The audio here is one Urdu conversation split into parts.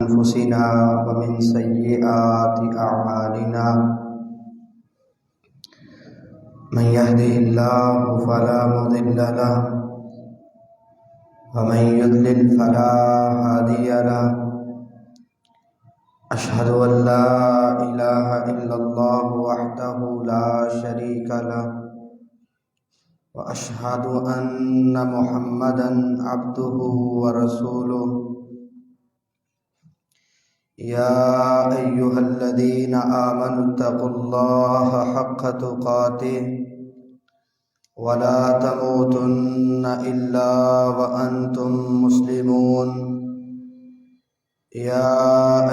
أنفسنا ومن سيئات أعمالنا من يهده الله فلا مضل له ومن يضلل فلا هادي له أشهد أن لا إله إلا الله وحده لا شريك له وأشهد أن محمدا عبده ورسوله يا أيها الذين آمنوا اتقوا الله حق تقاته ولا تموتن إلا وأنتم مسلمون يا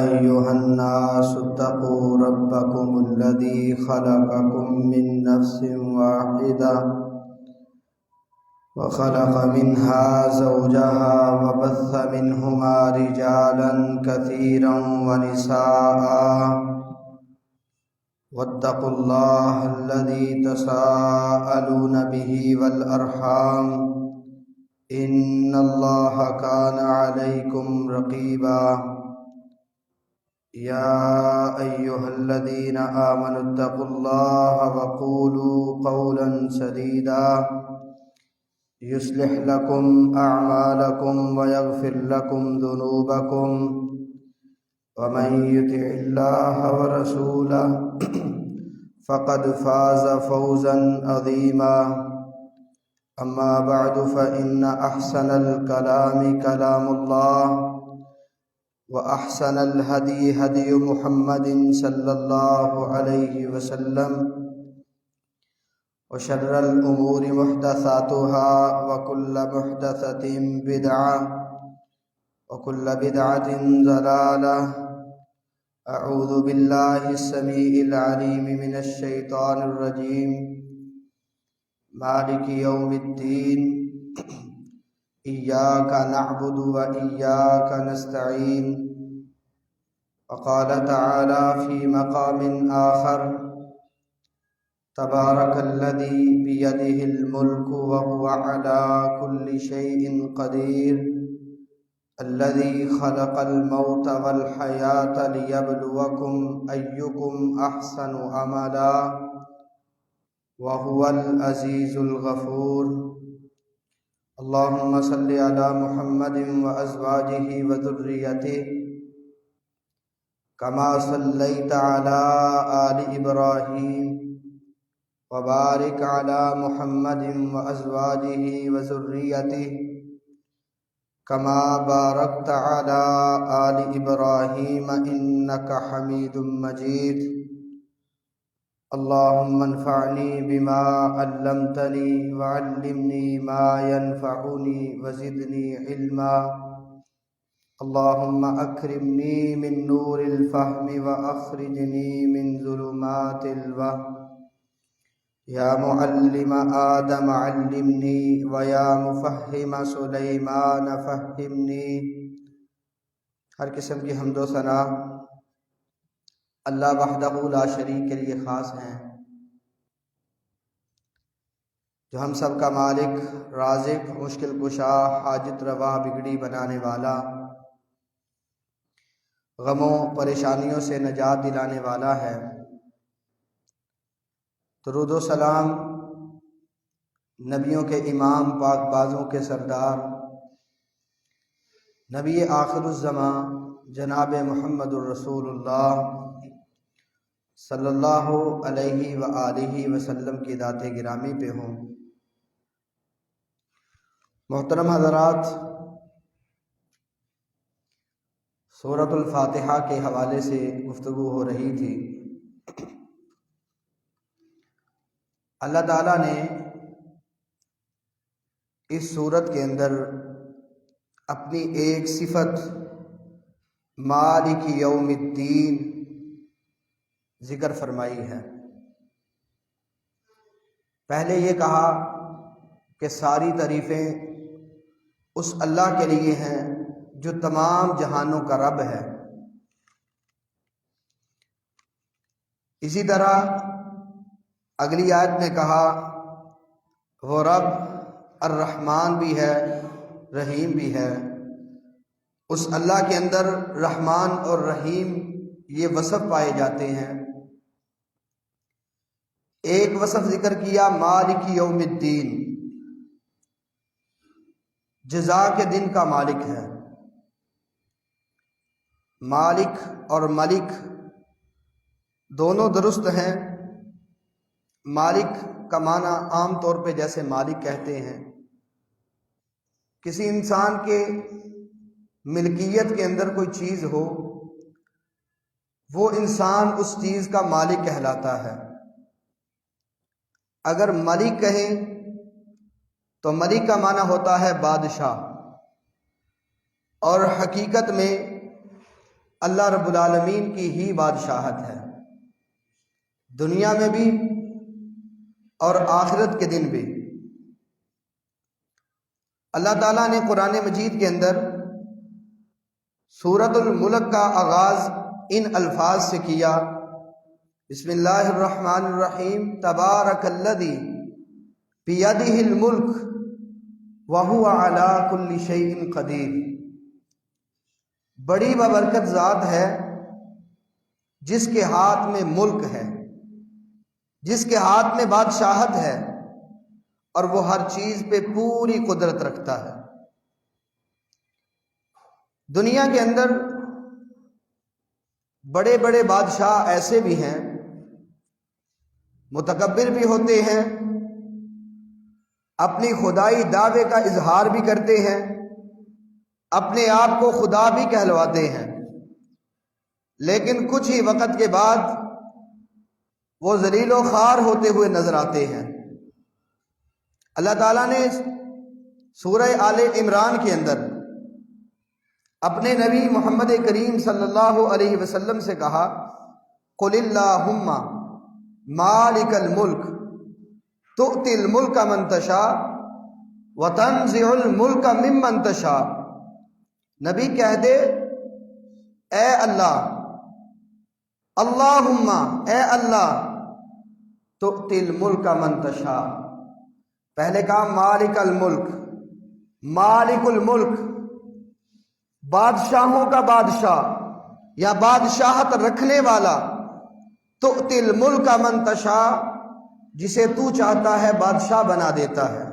أيها الناس اتقوا ربكم الذي خلقكم من نفس واحدة وخلق منها زوجها وبث منهما رجالا كثيرا ونساء واتقوا الله الذي تساءلون به والأرحام إن الله كان عليكم رقيبا يا أيها الذين آمنوا اتقوا الله وقولوا قولا سديدا يصلح لكم أعمالكم ويغفر لكم ذنوبكم ومن يطع الله ورسوله فقد فاز فوزا عظيما أما بعد فإن أحسن الكلام كلام الله وأحسن الهدي هدي محمد صلى الله عليه وسلم وشر الأمور محدثاتها وكل محدثة بدعة وكل بدعة ضلالة أعوذ بالله السميع العليم من الشيطان الرجيم مالك يوم الدين إياك نعبد وإياك نستعين وقال تعالى في مقام آخر تبارك الذي بيده الملك وهو على كل شيء قدير الذي خلق الموت والحياة ليبلوكم أيكم أحسن عملا وهو العزيز الغفور اللهم صل على محمد وأزواجه وذريته كما صليت على آل إبراهيم وبارك على محمد وأزواجه وذريته كما باركت على آل إبراهيم إنك حميد مجيد اللهم انفعني بما علمتني وعلمني ما ينفعني وزدني علما اللهم أكرمني من نور الفهم وأخرجني من ظلمات الوهم یا معلم آدم علمنی ویا مفہم سلیمان فہمنی۔ ہر قسم کی حمد و ثنا اللہ وحدہ لا شریک کے لیے خاص ہیں، جو ہم سب کا مالک، رازق، مشکل کشا، حاجت روا، بگڑی بنانے والا، غموں پریشانیوں سے نجات دلانے والا ہے۔ درود و سلام نبیوں کے امام، پاک بازوں کے سردار، نبی آخر الزماں جناب محمد الرسول اللہ صلی اللہ علیہ وآلہ وسلم کی ذات گرامی پہ ہوں۔ محترم حضرات، سورۃ الفاتحہ کے حوالے سے گفتگو ہو رہی تھی۔ اللہ تعالیٰ نے اس سورت کے اندر اپنی ایک صفت مالک یوم الدین ذکر فرمائی ہے۔ پہلے یہ کہا کہ ساری تعریفیں اس اللہ کے لیے ہیں جو تمام جہانوں کا رب ہے۔ اسی طرح اگلی آیت میں کہا وہ رب الرحمن بھی ہے، رحیم بھی ہے، اس اللہ کے اندر رحمان اور رحیم یہ وصف پائے جاتے ہیں۔ ایک وصف ذکر کیا مالک یوم الدین، جزا کے دن کا مالک ہے۔ مالک اور ملک دونوں درست ہیں۔ مالک کا معنی عام طور پہ جیسے مالک کہتے ہیں، کسی انسان کے ملکیت کے اندر کوئی چیز ہو، وہ انسان اس چیز کا مالک کہلاتا ہے۔ اگر ملک کہیں تو ملک کا معنی ہوتا ہے بادشاہ، اور حقیقت میں اللہ رب العالمین کی ہی بادشاہت ہے، دنیا میں بھی اور آخرت کے دن بھی۔ اللہ تعالیٰ نے قرآن مجید کے اندر سورۃ الملک کا آغاز ان الفاظ سے کیا، بسم اللہ الرحمن الرحیم، تبارک الذی بیدہ الملک وہو علی کل شیء قدیر۔ بڑی بابرکت ذات ہے جس کے ہاتھ میں ملک ہے، جس کے ہاتھ میں بادشاہت ہے، اور وہ ہر چیز پہ پوری قدرت رکھتا ہے۔ دنیا کے اندر بڑے بڑے بادشاہ ایسے بھی ہیں، متکبر بھی ہوتے ہیں، اپنی خدائی دعوے کا اظہار بھی کرتے ہیں، اپنے آپ کو خدا بھی کہلواتے ہیں، لیکن کچھ ہی وقت کے بعد وہ ذلیل و خوار ہوتے ہوئے نظر آتے ہیں۔ اللہ تعالیٰ نے سورہ آل عمران کے اندر اپنے نبی محمد کریم صلی اللہ علیہ وسلم سے کہا، قل اللہم مالک الملک تؤتی الملک من تشاء وتنزع الملک ممن تشاء۔ نبی کہہ دے، اے اللہ، اللہم، اے اللہ، تؤتی الملک من تشاء۔ پہلے کہا مالک الملک، مالک الملک، بادشاہوں کا بادشاہ یا بادشاہت رکھنے والا، تؤتی الملک من تشاء، جسے تو چاہتا ہے بادشاہ بنا دیتا ہے،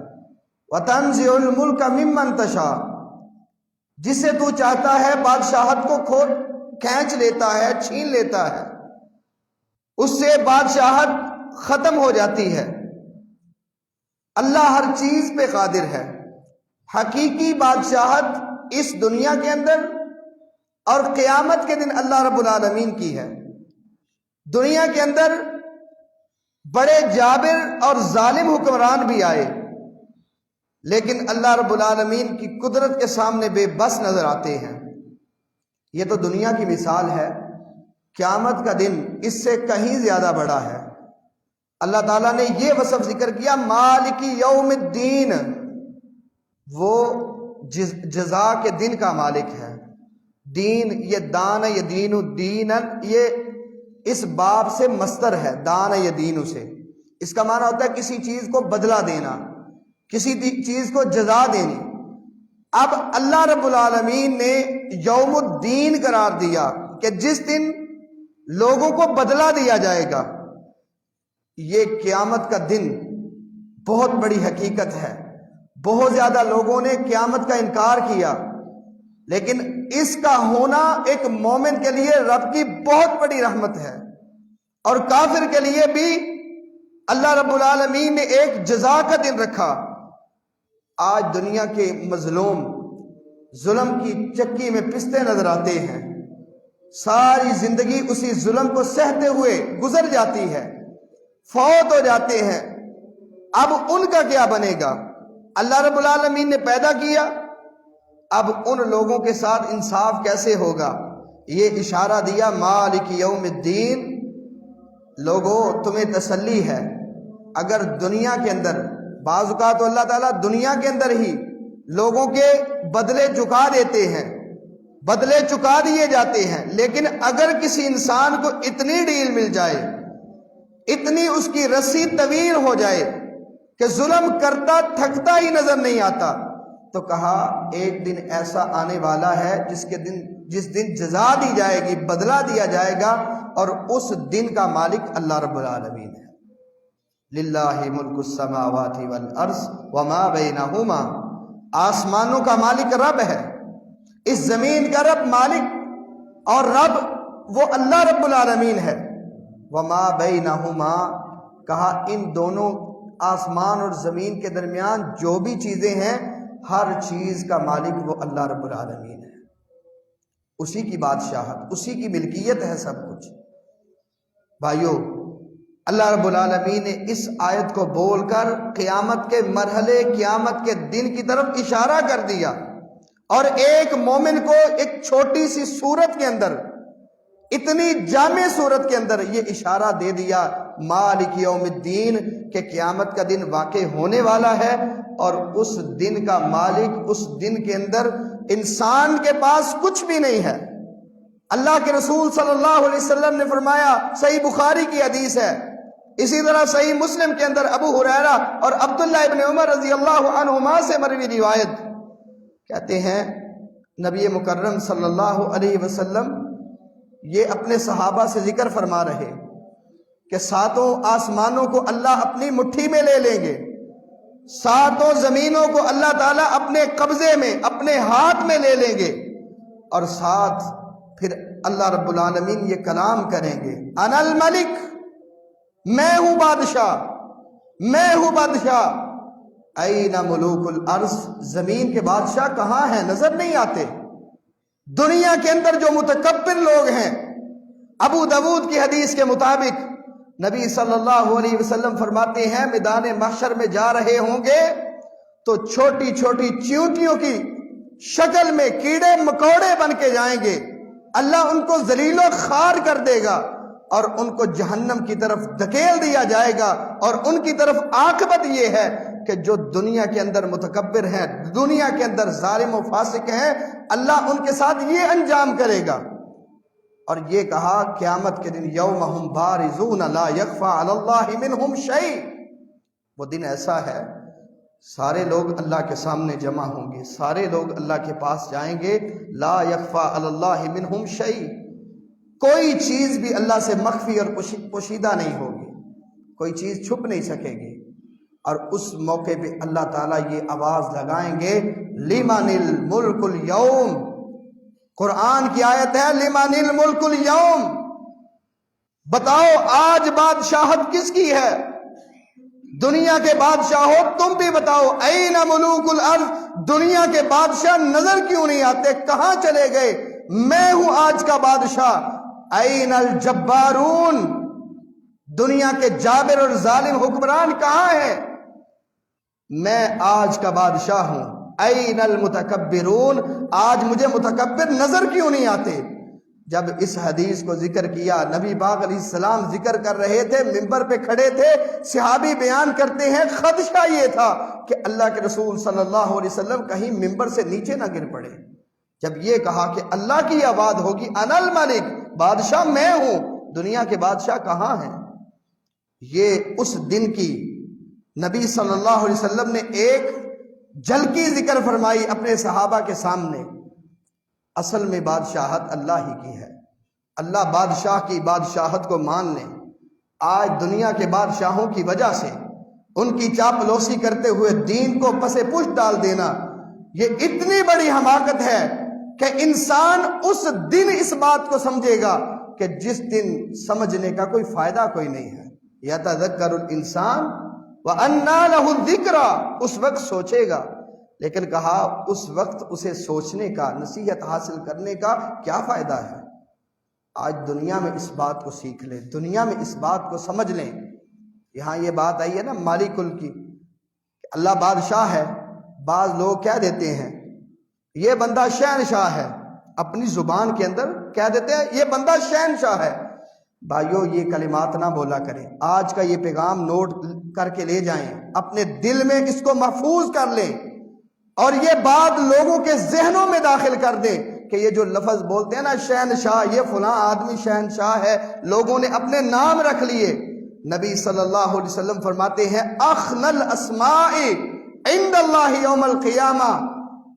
وتنزع الملک ممن تشاء، جسے تو چاہتا ہے بادشاہت کو کھینچ لیتا ہے، چھین لیتا ہے، اس سے بادشاہت ختم ہو جاتی ہے۔ اللہ ہر چیز پہ قادر ہے۔ حقیقی بادشاہت اس دنیا کے اندر اور قیامت کے دن اللہ رب العالمین کی ہے۔ دنیا کے اندر بڑے جابر اور ظالم حکمران بھی آئے، لیکن اللہ رب العالمین کی قدرت کے سامنے بے بس نظر آتے ہیں۔ یہ تو دنیا کی مثال ہے، قیامت کا دن اس سے کہیں زیادہ بڑا ہے۔ اللہ تعالیٰ نے یہ وصف ذکر کیا مالک یوم الدین، وہ جزا کے دن کا مالک ہے۔ دین، یہ دان یدین الدین، یہ اس باب سے مصدر ہے، دان یدین سے۔ اس کا معنی ہوتا ہے کسی چیز کو بدلہ دینا، کسی چیز کو جزا دینی۔ اب اللہ رب العالمین نے یوم الدین قرار دیا کہ جس دن لوگوں کو بدلہ دیا جائے گا۔ یہ قیامت کا دن بہت بڑی حقیقت ہے۔ بہت زیادہ لوگوں نے قیامت کا انکار کیا، لیکن اس کا ہونا ایک مومن کے لیے رب کی بہت بڑی رحمت ہے، اور کافر کے لیے بھی اللہ رب العالمین نے ایک جزا کا دن رکھا۔ آج دنیا کے مظلوم ظلم کی چکی میں پستے نظر آتے ہیں، ساری زندگی اسی ظلم کو سہتے ہوئے گزر جاتی ہے، فوت ہو جاتے ہیں۔ اب ان کا کیا بنے گا؟ اللہ رب العالمین نے پیدا کیا، اب ان لوگوں کے ساتھ انصاف کیسے ہوگا؟ یہ اشارہ دیا مالک یوم الدین، لوگوں تمہیں تسلی ہے۔ اگر دنیا کے اندر بعض اوقات تو اللہ تعالیٰ دنیا کے اندر ہی لوگوں کے بدلے چکا دیتے ہیں، بدلے چکا دیے جاتے ہیں، لیکن اگر کسی انسان کو اتنی ڈیل مل جائے، اتنی اس کی رسی طویل ہو جائے کہ ظلم کرتا تھکتا ہی نظر نہیں آتا، تو کہا ایک دن ایسا آنے والا ہے جس دن جزا دی جائے گی، بدلہ دیا جائے گا، اور اس دن کا مالک اللہ رب العالمین ہے۔ للہ ملک السماوات والارض وما بینہما، آسمانوں کا مالک رب ہے، اس زمین کا رب مالک اور رب وہ اللہ رب العالمین ہے۔ وما بینہما، کہا ان دونوں آسمان اور زمین کے درمیان جو بھی چیزیں ہیں، ہر چیز کا مالک وہ اللہ رب العالمین ہے، اسی کی بادشاہت، اسی کی ملکیت ہے سب کچھ۔ بھائیو، اللہ رب العالمین نے اس آیت کو بول کر قیامت کے مرحلے، قیامت کے دن کی طرف اشارہ کر دیا، اور ایک مومن کو ایک چھوٹی سی صورت کے اندر، اتنی جامع صورت کے اندر یہ اشارہ دے دیا مالک یوم الدین، کہ قیامت کا دن واقع ہونے والا ہے، اور اس دن کا مالک، اس دن کے اندر انسان کے پاس کچھ بھی نہیں ہے۔ اللہ کے رسول صلی اللہ علیہ وسلم نے فرمایا، صحیح بخاری کی حدیث ہے، اسی طرح صحیح مسلم کے اندر ابو ہریرہ اور عبداللہ ابن عمر رضی اللہ عنہما سے مروی روایت، کہتے ہیں نبی مکرم صلی اللہ علیہ وسلم یہ اپنے صحابہ سے ذکر فرما رہے کہ ساتوں آسمانوں کو اللہ اپنی مٹھی میں لے لیں گے، ساتوں زمینوں کو اللہ تعالیٰ اپنے قبضے میں، اپنے ہاتھ میں لے لیں گے، اور ساتھ پھر اللہ رب العالمین یہ کلام کریں گے، انا الملک، میں ہوں بادشاہ، میں ہوں بادشاہ، این ملوک الارض، زمین کے بادشاہ کہاں ہیں؟ نظر نہیں آتے۔ دنیا کے اندر جو متکبر لوگ ہیں، ابو داود کی حدیث کے مطابق نبی صلی اللہ علیہ وسلم فرماتے ہیں میدان محشر میں جا رہے ہوں گے تو چھوٹی چھوٹی چیونٹیوں کی شکل میں کیڑے مکوڑے بن کے جائیں گے، اللہ ان کو ذلیل و خوار کر دے گا اور ان کو جہنم کی طرف دھکیل دیا جائے گا، اور ان کی طرف عاقبت یہ ہے کہ جو دنیا کے اندر متکبر ہیں، دنیا کے اندر ظالم و فاسق ہیں، اللہ ان کے ساتھ یہ انجام کرے گا۔ اور یہ کہا قیامت کے دن یوم ہم بارزون لا یخفی علی اللہ منہم شیء، وہ دن ایسا ہے سارے لوگ اللہ کے سامنے جمع ہوں گے، سارے لوگ اللہ کے پاس جائیں گے، لا یخفی علی اللہ منہم شیء، کوئی چیز بھی اللہ سے مخفی اور پوشیدہ نہیں ہوگی، کوئی چیز چھپ نہیں سکے گی۔ اور اس موقع پہ اللہ تعالیٰ یہ آواز لگائیں گے، لمن الملک اليوم، قرآن کی آیت ہے لمن الملک اليوم، بتاؤ آج بادشاہت کس کی ہے؟ دنیا کے بادشاہو تم بھی بتاؤ، این ملوک الارض، دنیا کے بادشاہ نظر کیوں نہیں آتے؟ کہاں چلے گئے؟ میں ہوں آج کا بادشاہ۔ این الجبارون، دنیا کے جابر اور ظالم حکمران کہاں ہیں؟ میں آج کا بادشاہ ہوں۔ این المتکبرون، آج مجھے متکبر نظر کیوں نہیں آتے؟ جب اس حدیث کو ذکر کیا، نبی پاک علیہ السلام ذکر کر رہے تھے، منبر پہ کھڑے تھے، صحابی بیان کرتے ہیں خدشہ یہ تھا کہ اللہ کے رسول صلی اللہ علیہ وسلم کہیں منبر سے نیچے نہ گر پڑے۔ جب یہ کہا کہ اللہ کی آواز ہوگی انا الملک، بادشاہ میں ہوں، دنیا کے بادشاہ کہاں ہیں؟ یہ اس دن کی نبی صلی اللہ علیہ وسلم نے ایک جھلکی ذکر فرمائی اپنے صحابہ کے سامنے۔ اصل میں بادشاہت اللہ ہی کی ہے، اللہ بادشاہ کی بادشاہت کو مان لیں۔ آج دنیا کے بادشاہوں کی وجہ سے ان کی چاپلوسی کرتے ہوئے دین کو پس پش ڈال دینا، یہ اتنی بڑی حماقت ہے کہ انسان اس دن اس بات کو سمجھے گا کہ جس دن سمجھنے کا کوئی فائدہ کوئی نہیں ہے۔ یتذکر الانسان وَأَنَّا لَهُ الذِّکْرَى، اس وقت سوچے گا، لیکن کہا اس وقت اسے سوچنے کا، نصیحت حاصل کرنے کا کیا فائدہ ہے؟ آج دنیا میں اس بات کو سیکھ لیں، دنیا میں اس بات کو سمجھ لیں۔ یہاں یہ بات آئی ہے نا مالک کل کی، کہ اللہ بادشاہ ہے، بعض لوگ کہہ دیتے ہیں یہ بندہ شہنشاہ ہے، اپنی زبان کے اندر کہہ دیتے ہیں یہ بندہ شہنشاہ ہے۔ بھائیو یہ کلمات نہ بولا کریں، آج کا یہ پیغام نوٹ کر کے لے جائیں، اپنے دل میں اس کو محفوظ کر لیں، اور یہ بات لوگوں کے ذہنوں میں داخل کر دیں کہ یہ جو لفظ بولتے ہیں نا شہنشاہ، یہ فلاں آدمی شہنشاہ ہے، لوگوں نے اپنے نام رکھ لیے۔ نبی صلی اللہ علیہ وسلم فرماتے ہیں اخن الاسماء عند اللہ یوم القیامہ،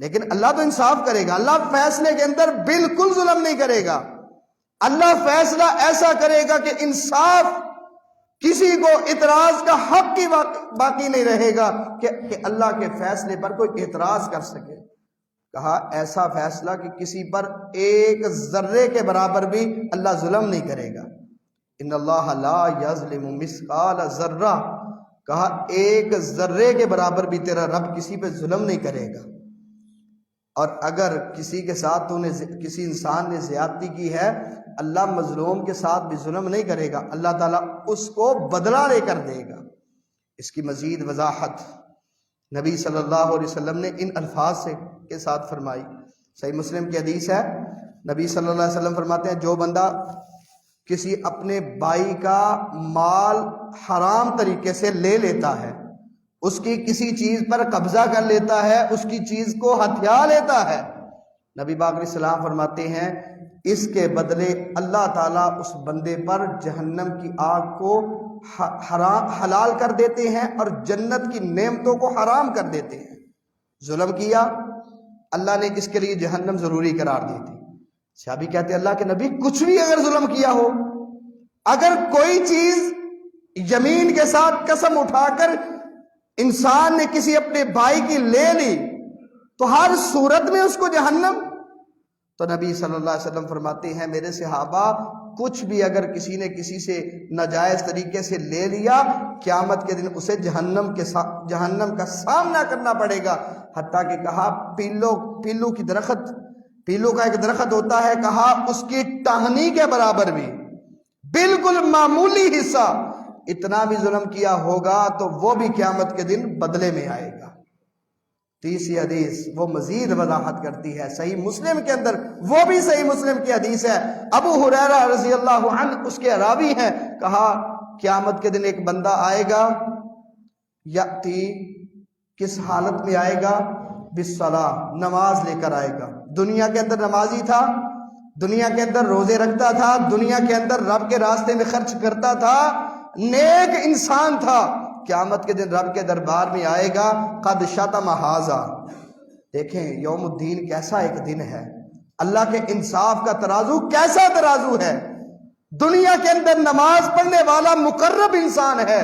لیکن اللہ تو انصاف کرے گا، اللہ فیصلے کے اندر بالکل ظلم نہیں کرے گا، اللہ فیصلہ ایسا کرے گا کہ انصاف، کسی کو اعتراض کا حق ہی باقی نہیں رہے گا کہ اللہ کے فیصلے پر کوئی اعتراض کر سکے۔ کہا ایسا فیصلہ کہ کسی پر ایک ذرے کے برابر بھی اللہ ظلم نہیں کرے گا۔ ان اللہ لا یظلم مثقال ذرہ، کہا ایک ذرے کے برابر بھی تیرا رب کسی پہ ظلم نہیں کرے گا۔ اور اگر کسی کے ساتھ کسی انسان نے زیادتی کی ہے، اللہ مظلوم کے ساتھ بھی ظلم نہیں کرے گا، اللہ تعالیٰ اس کو بدلہ لے کر دے گا۔ اس کی مزید وضاحت نبی صلی اللہ علیہ وسلم نے ان الفاظ کے ساتھ فرمائی۔ صحیح مسلم کی حدیث ہے، نبی صلی اللہ علیہ وسلم فرماتے ہیں جو بندہ کسی اپنے بھائی کا مال حرام طریقے سے لے لیتا ہے، اس کی کسی چیز پر قبضہ کر لیتا ہے، اس کی چیز کو ہتھیا لیتا ہے، نبی پاک علیہ السلام فرماتے ہیں اس کے بدلے اللہ تعالیٰ اس بندے پر جہنم کی آگ کو حلال کر دیتے ہیں اور جنت کی نعمتوں کو حرام کر دیتے ہیں۔ ظلم کیا، اللہ نے اس کے لیے جہنم ضروری قرار دی تھی۔ صحابی کہتے ہیں اللہ کے نبی کچھ بھی اگر ظلم کیا ہو، اگر کوئی چیز یمین کے ساتھ قسم اٹھا کر انسان نے کسی اپنے بھائی کی لے لی تو ہر صورت میں اس کو جہنم؟ تو نبی صلی اللہ علیہ وسلم فرماتے ہیں میرے صحابہ کچھ بھی اگر کسی نے کسی سے ناجائز طریقے سے لے لیا، قیامت کے دن اسے جہنم کا سامنا کرنا پڑے گا۔ حتیٰ کہ کہا پیلو کی درخت، پیلو کا ایک درخت ہوتا ہے، کہا اس کی ٹہنی کے برابر بھی، بالکل معمولی حصہ، اتنا بھی ظلم کیا ہوگا تو وہ بھی قیامت کے دن بدلے میں آئے گا۔ تیسری حدیث وہ مزید وضاحت کرتی ہے، صحیح مسلم کے اندر، وہ بھی صحیح مسلم کی حدیث ہے، ابو ہریرہ رضی اللہ عنہ اس کے راوی ہیں، کہا قیامت کے دن ایک بندہ آئے گا، یاتی کس حالت میں آئے گا؟ بالصلاۃ، نماز لے کر آئے گا۔ دنیا کے اندر نمازی تھا، دنیا کے اندر روزے رکھتا تھا، دنیا کے اندر رب کے راستے میں خرچ کرتا تھا، نیک انسان تھا، قیامت کے دن رب کے دربار میں آئے گا، قد شتم ھذا۔ دیکھیں یوم الدین کیسا ایک دن ہے، اللہ کے انصاف کا ترازو کیسا ترازو ہے۔ دنیا کے اندر نماز پڑھنے والا مقرب انسان ہے،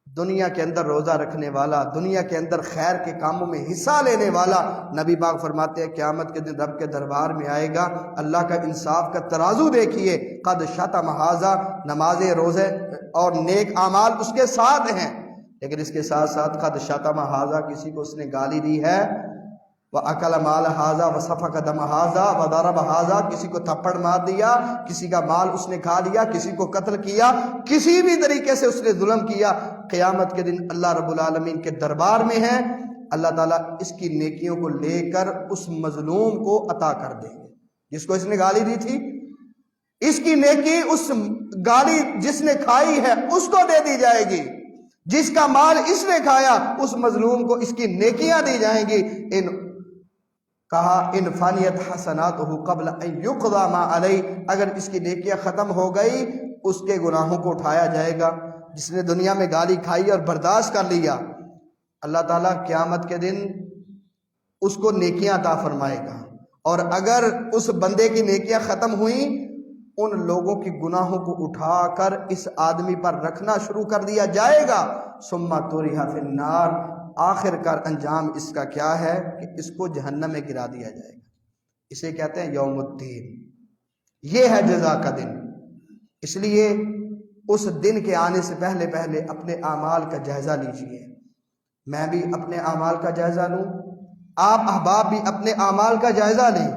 دنیا کے اندر روزہ رکھنے والا، دنیا کے اندر خیر کے کاموں میں حصہ لینے والا، نبی پاک فرماتے ہیں قیامت کے دن رب کے دربار میں آئے گا، اللہ کا انصاف کا ترازو دیکھیے، قد شتم ھذا، نمازیں روزے اور نیک اعمال اس کے ساتھ ہیں، لیکن اس کے ساتھ ساتھ قد شتم ھذا، کسی کو اس نے گالی دی ہے، وَأَكَلَ مَالَ ھذا وَسَفَكَ دَمَ ھذا وَضَرَبَ ھذا، کسی کو تھپڑ مار دیا، کسی کا مال اس نے کھا لیا، کسی کو قتل کیا، کسی بھی طریقے سے اس نے ظلم کیا، قیامت کے دن اللہ رب العالمین کے دربار میں ہے، اللہ تعالیٰ اس کی نیکیوں کو لے کر اس مظلوم کو عطا کر دیں گے، جس کو اس نے گالی دی تھی اس کی نیکی اس گالی جس نے کھائی ہے اس کو دے دی جائے گی، جس کا مال اس نے کھایا اس مظلوم کو اس کی نیکیاں دی جائیں گی۔ کہا ان فانیت حسناتہ قبل ان یقضی ما علیہ، اگر اس کی نیکیاں ختم ہو گئی اس کے گناہوں کو اٹھایا جائے گا، جس نے دنیا میں گالی کھائی اور برداشت کر لیا، اللہ تعالیٰ قیامت کے دن اس کو نیکیاں عطا فرمائے گا، اور اگر اس بندے کی نیکیاں ختم ہوئیں ان لوگوں کی گناہوں کو اٹھا کر اس آدمی پر رکھنا شروع کر دیا جائے گا، ثم طرح فی النار، آخر کار انجام اس کا کیا ہے کہ اس کو جہنم میں گرا دیا جائے گا۔ اسے کہتے ہیں یوم الدین، یہ ہے جزا کا دن۔ اس لیے اس دن کے آنے سے پہلے پہلے اپنے اعمال کا جائزہ لیجئے، میں بھی اپنے اعمال کا جائزہ لوں، آپ احباب بھی اپنے اعمال کا جائزہ لیں،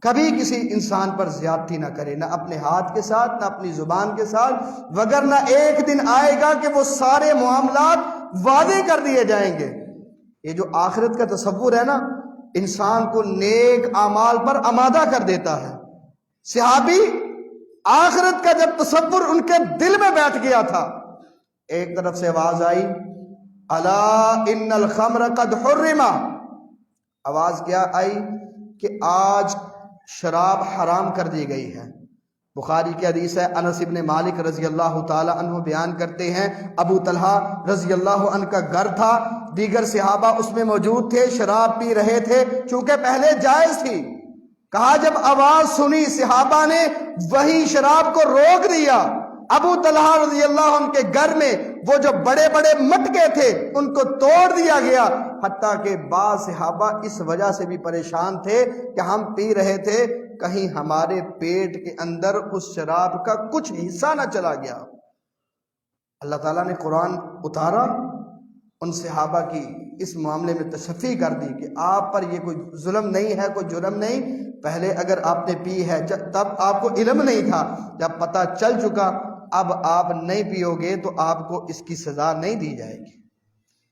کبھی کسی انسان پر زیادتی نہ کرے، نہ اپنے ہاتھ کے ساتھ نہ اپنی زبان کے ساتھ، وگرنہ ایک دن آئے گا کہ وہ سارے معاملات واضح کر دیے جائیں گے۔ یہ جو آخرت کا تصور ہے نا، انسان کو نیک اعمال پر آمادہ کر دیتا ہے۔ صحابی آخرت کا جب تصور ان کے دل میں بیٹھ گیا تھا، ایک طرف سے آواز آئی الا ان الخمر قد حرم، آواز کیا آئی کہ آج شراب حرام کر دی گئی ہے، بخاری کی حدیث ہے، انس ابن مالک رضی اللہ تعالی عنہ بیان کرتے ہیں، ابو طلحہ رضی اللہ عنہ کا گھر تھا، دیگر صحابہ اس میں موجود تھے، شراب پی رہے تھے، چونکہ پہلے جائز تھی۔ کہا جب آواز سنی صحابہ نے وہی شراب کو روک دیا۔ ابو طلحہ رضی اللہ عنہ کے گھر میں وہ جو بڑے بڑے مٹکے تھے ان کو توڑ دیا گیا، حتیٰ کہ بعض صحابہ اس وجہ سے بھی پریشان تھے کہ ہم پی رہے تھے، کہیں ہمارے پیٹ کے اندر اس شراب کا کچھ حصہ نہ چلا گیا۔ اللہ تعالیٰ نے قرآن اتارا، ان صحابہ کی اس معاملے میں تشفی کر دی کہ آپ پر یہ کوئی ظلم نہیں ہے، کوئی جرم نہیں، پہلے اگر آپ نے پی ہے تب آپ کو علم نہیں تھا، جب پتہ چل چکا اب آپ نہیں پیو گے تو آپ کو اس کی سزا نہیں دی جائے گی۔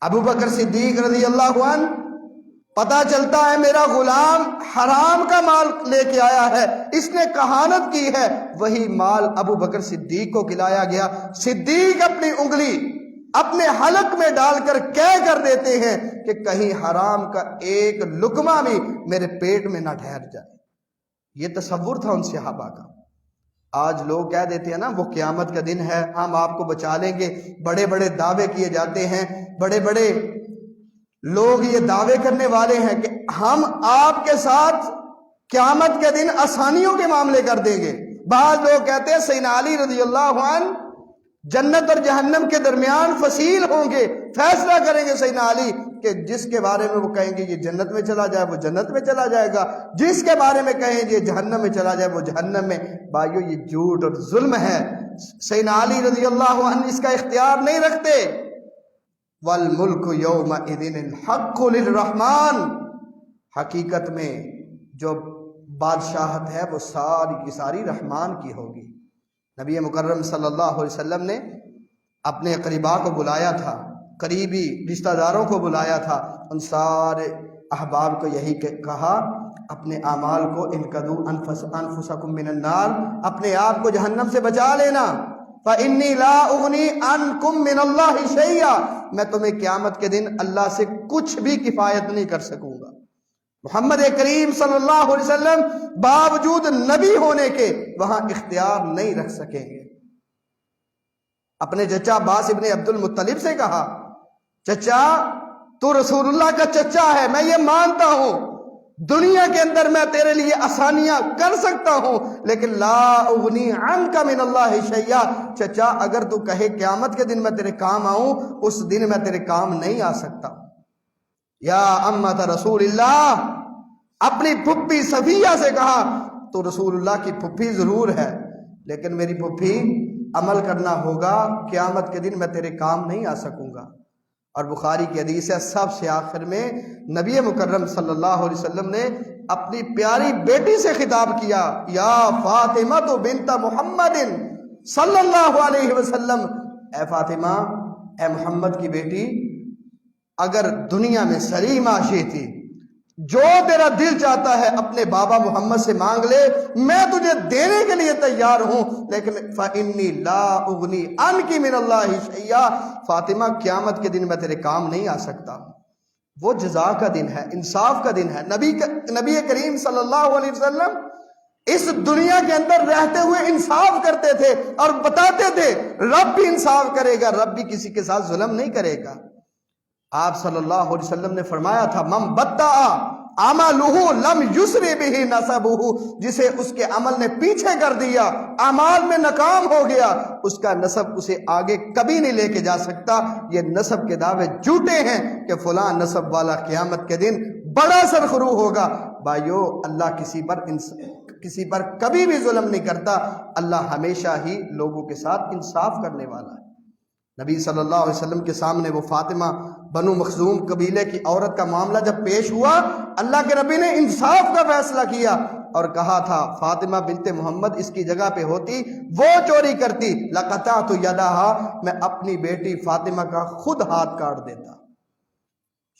ابو بکر صدیق رضی اللہ عنہ پتہ چلتا ہے میرا غلام حرام کا مال لے کے آیا ہے، اس نے کہانت کی ہے، وہی مال ابو بکر صدیق کو کھلایا گیا۔ صدیق اپنی انگلی اپنے حلق میں ڈال کر کہہ کر دیتے ہیں کہ کہیں حرام کا ایک لقمہ بھی میرے پیٹ میں نہ ٹھہر جائے۔ یہ تصور تھا ان صحابہ کا۔ آج لوگ کہہ دیتے ہیں نا وہ قیامت کا دن ہے، ہم آپ کو بچا لیں گے، بڑے بڑے دعوے کیے جاتے ہیں، بڑے بڑے لوگ یہ دعوے کرنے والے ہیں کہ ہم آپ کے ساتھ قیامت کے دن آسانیوں کے معاملے کر دیں گے۔ بعض لوگ کہتے ہیں سیدنا علی رضی اللہ عنہ جنت اور جہنم کے درمیان فصیل ہوں گے، فیصلہ کریں گے سیدنا علی کہ جس کے بارے میں وہ کہیں گے یہ جنت میں چلا جائے وہ جنت میں چلا جائے گا، جس کے بارے میں کہیں یہ جہنم میں چلا جائے وہ جہنم میں۔ بھائیو یہ جھوٹ اور ظلم ہے، سیدنا علی رضی اللہ عنہ اس کا اختیار نہیں رکھتے۔ وَالْمُلْكُ يَوْمَئِذٍ الْحَقُّ لِلرَّحْمَنِ، حقیقت میں جو بادشاہت ہے وہ ساری کی ساری رحمان کی ہوگی۔ نبی مکرم صلی اللہ علیہ وسلم نے اپنے قریبا کو بلایا تھا، قریبی رشتہ داروں کو بلایا تھا، ان سارے احباب کو یہی کہا اپنے اعمال کو انقذوا انفسکم من النار، اپنے آپ کو جہنم سے بچا لینا۔ فإنی لا اغنی عنکم من اللہ شیئا، میں تمہیں قیامت کے دن اللہ سے کچھ بھی کفایت نہیں کر سکوں گا۔ محمد کریم صلی اللہ علیہ وسلم باوجود نبی ہونے کے وہاں اختیار نہیں رکھ سکیں گے۔ اپنے چچا عباس ابن عبد المطلب سے کہا چچا تو رسول اللہ کا چچا ہے، میں یہ مانتا ہوں دنیا کے اندر میں تیرے لیے آسانیاں کر سکتا ہوں، لیکن لا اغنی عنک من اللہ شیئا، چچا اگر تو کہے قیامت کے دن میں تیرے کام آؤں اس دن میں تیرے کام نہیں آ سکتا۔ یا امت رسول اللہ، اپنی پھپھی صفیہ سے کہا تو رسول اللہ کی پھپھی ضرور ہے لیکن میری پھپھی عمل کرنا ہوگا، قیامت کے دن میں تیرے کام نہیں آ سکوں گا۔ اور بخاری کی حدیث ہے سب سے آخر میں نبی مکرم صلی اللہ علیہ وسلم نے اپنی پیاری بیٹی سے خطاب کیا، یا فاطمہ بنت محمد صلی اللہ علیہ وسلم، اے فاطمہ اے محمد کی بیٹی، اگر دنیا میں سلیم عاشی تھی، جو تیرا دل چاہتا ہے اپنے بابا محمد سے مانگ لے، میں تجھے دینے کے لیے تیار ہوں، لیکن فإنی لا اغنی عنک من اللہ شیئا، فاطمہ قیامت کے دن میں تیرے کام نہیں آ سکتا۔ وہ جزا کا دن ہے، انصاف کا دن ہے۔ نبی کریم صلی اللہ علیہ وسلم اس دنیا کے اندر رہتے ہوئے انصاف کرتے تھے اور بتاتے تھے رب بھی انصاف کرے گا، رب بھی کسی کے ساتھ ظلم نہیں کرے گا۔ آپ صلی اللہ علیہ وسلم نے فرمایا تھا من بطأ عملہ لم یسرع بہ نسبہ، جسے اس کے عمل نے پیچھے کر دیا، اعمال میں ناکام ہو گیا، اس کا نسب اسے آگے کبھی نہیں لے کے جا سکتا۔ یہ نسب کے دعوے جھوٹے ہیں کہ فلاں نسب والا قیامت کے دن بڑا سرخرو ہوگا۔ بھائیو اللہ کسی پر کبھی بھی ظلم نہیں کرتا، اللہ ہمیشہ ہی لوگوں کے ساتھ انصاف کرنے والا ہے۔ نبی صلی اللہ علیہ وسلم کے سامنے وہ فاطمہ بنو مخزوم قبیلے کی عورت کا معاملہ جب پیش ہوا، اللہ کے نبی نے انصاف کا فیصلہ کیا اور کہا تھا فاطمہ بنت محمد اس کی جگہ پہ ہوتی، وہ چوری کرتی، لقطعت یدہا، میں اپنی بیٹی فاطمہ کا خود ہاتھ کاٹ دیتا۔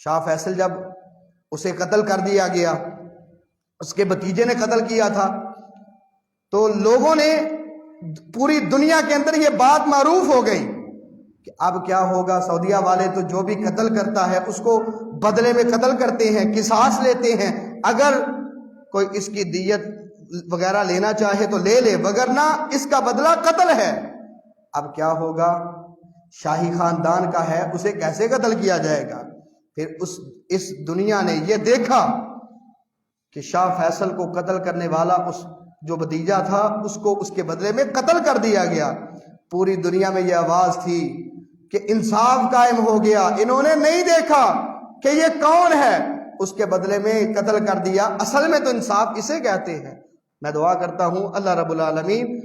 شاہ فیصل جب اسے قتل کر دیا گیا، اس کے بھتیجے نے قتل کیا تھا، تو لوگوں نے پوری دنیا کے اندر یہ بات معروف ہو گئی کہ اب کیا ہوگا، سعودیہ والے تو جو بھی قتل کرتا ہے اس کو بدلے میں قتل کرتے ہیں، قصاص لیتے ہیں، اگر کوئی اس کی دیت وغیرہ لینا چاہے تو لے لے، وگرنہ اس کا بدلہ قتل ہے۔ اب کیا ہوگا؟ شاہی خاندان کا ہے، اسے کیسے قتل کیا جائے گا؟ پھر اس دنیا نے یہ دیکھا کہ شاہ فیصل کو قتل کرنے والا اس جو بھتیجا تھا اس کو اس کے بدلے میں قتل کر دیا گیا۔ پوری دنیا میں یہ آواز تھی کہ انصاف قائم ہو گیا۔ انہوں نے نہیں دیکھا کہ یہ کون ہے، اس کے بدلے میں قتل کر دیا۔ اصل میں تو انصاف اسے کہتے ہیں۔ میں دعا کرتا ہوں اللہ رب العالمین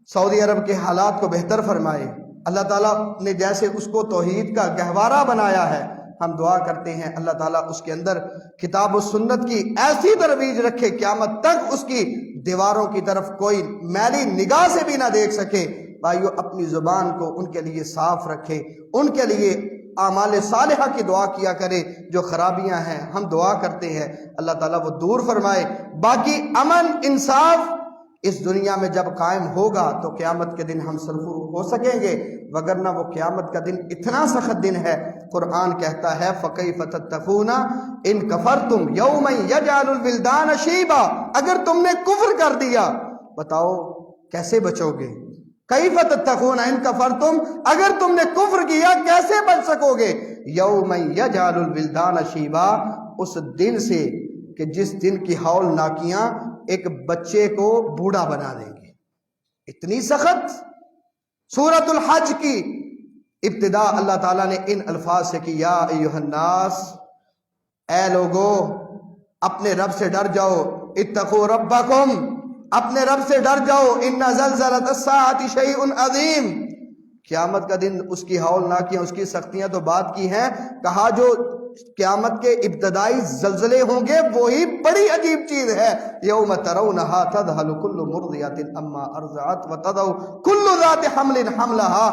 سعودی عرب کے حالات کو بہتر فرمائے۔ اللہ تعالیٰ نے جیسے اس کو توحید کا گہوارہ بنایا ہے، ہم دعا کرتے ہیں اللہ تعالیٰ اس کے اندر کتاب و سنت کی ایسی ترویج رکھے، قیامت تک اس کی دیواروں کی طرف کوئی میلی نگاہ سے بھی نہ دیکھ سکے۔ بھائیو، اپنی زبان کو ان کے لیے صاف رکھے، ان کے لیے اعمال صالحہ کی دعا کیا کرے۔ جو خرابیاں ہیں ہم دعا کرتے ہیں اللہ تعالیٰ وہ دور فرمائے۔ باقی امن انصاف اس دنیا میں جب قائم ہوگا تو قیامت کے دن ہم سرخرو ہو سکیں گے، وگرنہ وہ قیامت کا دن اتنا سخت دن ہے۔ قرآن کہتا ہے فَكَيْفَ تَتَّقُونَ إِن كَفَرْتُمْ يَوْمًا يَجْعَلُ الْوِلْدَانَ شِيبًا، اگر تم نے کفر کر دیا بتاؤ کیسے بچو گے؟ کیف تتقون ان کفرتم، اگر تم نے کفر کیا کیسے بچ سکو گے؟ یوم یجعل الولدان شیبا، اس دن سے کہ جس دن کی ہول ناکیاں ایک بچے کو بوڑھا بنا دیں گے۔ اتنی سخت۔ سورۃ الحج کی ابتدا اللہ تعالیٰ نے ان الفاظ سے کی، یا ایھا الناس، اے لوگو اپنے رب سے ڈر جاؤ، اتقوا ربکم، اپنے رب سے ڈر جاؤ، ان زلزلۃ الساعۃ شیء عظیم، قیامت کا دن اس کی ہولناکیاں اس کی سختیاں تو بات کی ہیں، کہا جو قیامت کے ابتدائی زلزلے ہوں گے وہی بڑی عجیب چیز ہے۔ یوم ترونھا تذہل کل مرضعۃ عما ارضعت وتضع کل ذات حمل حملھا،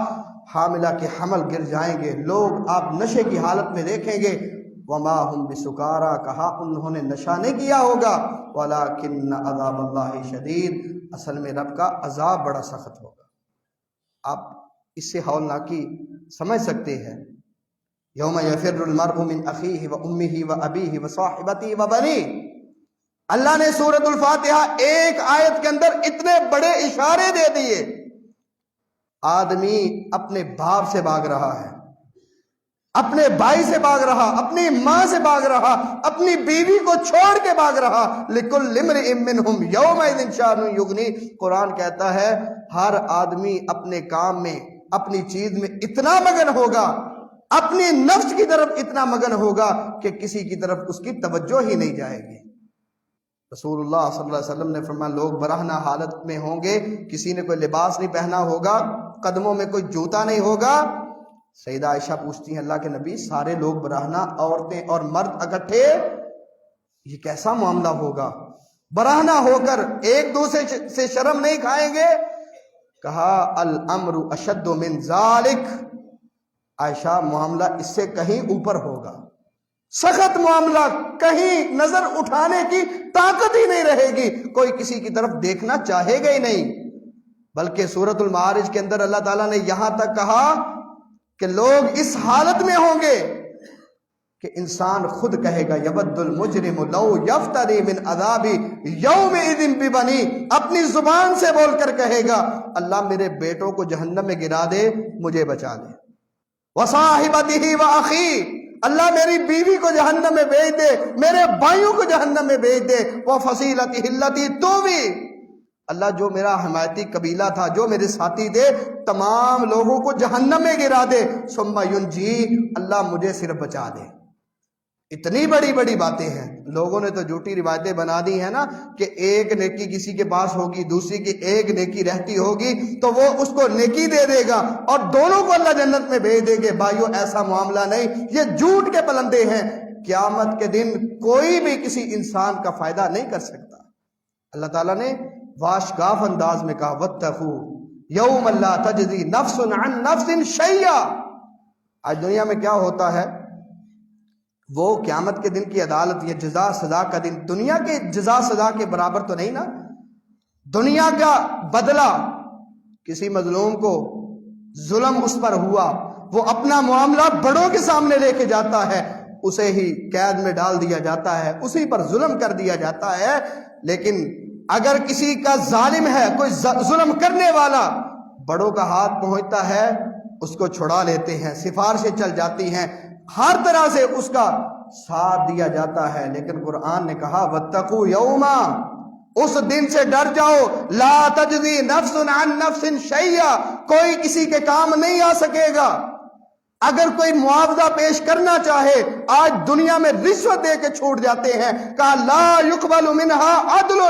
حاملہ کے حمل گر جائیں گے، لوگ آپ نشے کی حالت میں دیکھیں گے۔ وما ہم بسکارا، کہا انہوں نے نشہ نہیں کیا ہوگا، ولکن عذاب اللہ شدید، اصل میں رب کا عذاب بڑا سخت ہوگا۔ آپ اس سے ہولناکی سمجھ سکتے ہیں۔ یوم یفر المرء من اخیہ و امہ و ابیہ و صاحبتہ و بنیہ، اللہ نے سورۃ الفاتحہ ایک آیت کے اندر اتنے بڑے اشارے دے دیے۔ آدمی اپنے باپ سے بھاگ رہا ہے، اپنے بھائی سے بھاگ رہا، اپنی ماں سے بھاگ رہا، اپنی بیوی کو چھوڑ کے بھاگ رہا۔ لِكُلِّ امْرِئٍ مِّنْهُمْ يَوْمَئِذٍ شَأْنٌ يُغْنِيهِ، قرآن کہتا ہے ہر آدمی اپنے کام میں، اپنی چیز میں اتنا مگن ہوگا، اپنی نفس کی طرف اتنا مگن ہوگا کہ کسی کی طرف اس کی توجہ ہی نہیں جائے گی۔ رسول اللہ صلی اللہ علیہ وسلم نے فرمایا لوگ برہنہ حالت میں ہوں گے، کسی نے کوئی لباس نہیں پہنا ہوگا، قدموں میں کوئی جوتا نہیں ہوگا۔ سیدہ عائشہ پوچھتی ہیں اللہ کے نبی سارے لوگ برہنہ، عورتیں اور مرد اکٹھے، یہ کیسا معاملہ ہوگا؟ برہنہ ہو کر ایک دوسرے سے شرم نہیں کھائیں گے؟ کہا الامر اشد من ذالک، عائشہ معاملہ اس سے کہیں اوپر ہوگا، سخت معاملہ، کہیں نظر اٹھانے کی طاقت ہی نہیں رہے گی، کوئی کسی کی طرف دیکھنا چاہے گا ہی نہیں۔ بلکہ سورۃ المعارج کے اندر اللہ تعالیٰ نے یہاں تک کہا کہ لوگ اس حالت میں ہوں گے کہ انسان خود کہے گا یود المجرم لو یفتری من عذاب یومئذ ببنی، اپنی زبان سے بول کر کہے گا اللہ میرے بیٹوں کو جہنم میں گرا دے، مجھے بچا دے، وصاحبتہ واخی، اللہ میری بیوی کو جہنم میں بھیج دے، میرے بھائیوں کو جہنم میں بھیج دے، وفصیلتہ التی تؤوی، اللہ جو میرا حمایتی قبیلہ تھا، جو میرے ساتھی تھے، تمام لوگوں کو جہنم میں گرا دے، ثم ینجی، اللہ مجھے صرف بچا دے۔ اتنی بڑی بڑی باتیں ہیں۔ لوگوں نے تو جھوٹی روایتیں بنا دی ہیں نا کہ ایک نیکی کسی کے پاس ہوگی، دوسری کی ایک نیکی رہتی ہوگی تو وہ اس کو نیکی دے دے گا اور دونوں کو اللہ جنت میں بھیج دے گے۔ بھائیو ایسا معاملہ نہیں، یہ جھوٹ کے پلندے ہیں۔ قیامت کے دن کوئی بھی کسی انسان کا فائدہ نہیں کر سکتا۔ اللہ تعالیٰ نے واشگاف انداز میں کہا واتقوا یوم لا تجزی نفس عن نفس شیئا۔ آج دنیا میں کیا ہوتا ہے، وہ قیامت کے دن کی عدالت، یہ جزا سزا کا دن دنیا کے جزا سزا کے برابر تو نہیں نا۔ دنیا کا بدلہ، کسی مظلوم کو ظلم اس پر ہوا، وہ اپنا معاملہ بڑوں کے سامنے لے کے جاتا ہے، اسے ہی قید میں ڈال دیا جاتا ہے، اسی پر ظلم کر دیا جاتا ہے۔ لیکن اگر کسی کا ظالم ہے، کوئی ظلم کرنے والا، بڑوں کا ہاتھ پہنچتا ہے اس کو چھڑا لیتے ہیں، سفارشیں چل جاتی ہیں، ہر طرح سے اس کا ساتھ دیا جاتا ہے۔ لیکن قرآن نے کہا وَاتَّقُوا يَوْمًا، اس دن سے ڈر جاؤ، لا تجزی نفس عن نفس شیئا، کوئی کسی کے کام نہیں آ سکے گا۔ اگر کوئی معاوضہ پیش کرنا چاہے، آج دنیا میں رشوت دے کے چھوٹ جاتے ہیں، کہا لا يقبل منها عدل،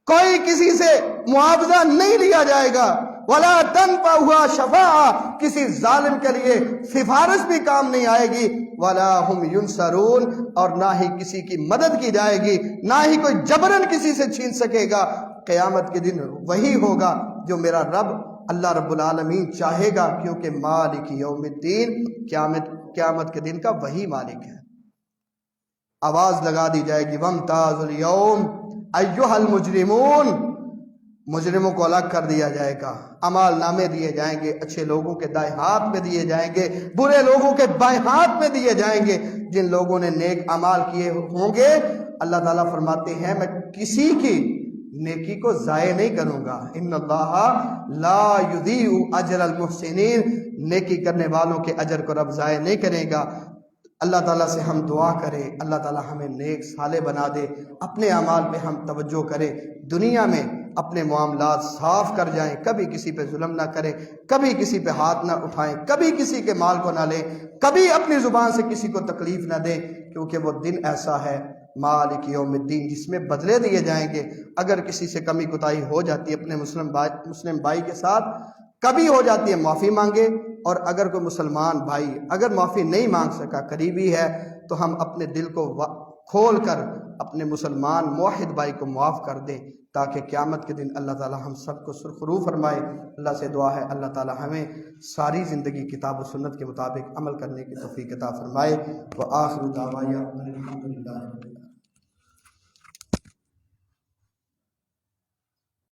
کوئی کسی سے معاوضہ نہیں لیا جائے گا، ولا تنفعها شفاعہ، کسی ظالم کے لیے سفارش بھی کام نہیں آئے گی، ولا هم ينصرون، اور نہ ہی کسی کی مدد کی جائے گی، نہ ہی کوئی جبرن کسی سے چھین سکے گا۔ قیامت کے دن وہی ہوگا جو میرا رب اللہ رب العالمین چاہے گا، کیونکہ مالک یوم الدین، قیامت کے دن کا وہی مالک ہے۔ آواز لگا دی جائے گی وامتازوا اليوم ایھا المجرمون، مجرموں کو الگ کر دیا جائے گا، اعمال نامے دیے جائیں گے، اچھے لوگوں کے دائیں ہاتھ میں دیے جائیں گے، برے لوگوں کے بائیں ہاتھ میں دیے جائیں گے۔ جن لوگوں نے نیک اعمال کیے ہوں گے، اللہ تعالیٰ فرماتے ہیں میں کسی کی نیکی کو ضائع نہیں کروں گا، ان اللہ لا یضیع اجر المحسنین، نیکی کرنے والوں کے اجر کو رب ضائع نہیں کرے گا۔ اللہ تعالیٰ سے ہم دعا کریں، اللہ تعالیٰ ہمیں نیک صالح بنا دے، اپنے اعمال پہ ہم توجہ کریں، دنیا میں اپنے معاملات صاف کر جائیں، کبھی کسی پہ ظلم نہ کریں، کبھی کسی پہ ہاتھ نہ اٹھائیں، کبھی کسی کے مال کو نہ لیں، کبھی اپنی زبان سے کسی کو تکلیف نہ دیں، کیونکہ وہ دن ایسا ہے مالک یوم الدین جس میں بدلے دیے جائیں گے۔ اگر کسی سے کمی کوتاہی ہو جاتی ہے اپنے مسلم بھائی کے ساتھ، کبھی ہو جاتی ہے معافی مانگے، اور اگر کوئی مسلمان بھائی اگر معافی نہیں مانگ سکا، قریبی ہے، تو ہم اپنے دل کو کھول کر اپنے مسلمان موحد بھائی کو معاف کر دیں، تاکہ قیامت کے دن اللہ تعالی ہم سب کو سرخرو فرمائے۔ اللہ سے دعا ہے اللہ تعالی ہمیں ساری زندگی کتاب و سنت کے مطابق عمل کرنے کی توفیق عطا فرمائے۔ وآخر دعوانا الحمدللہ۔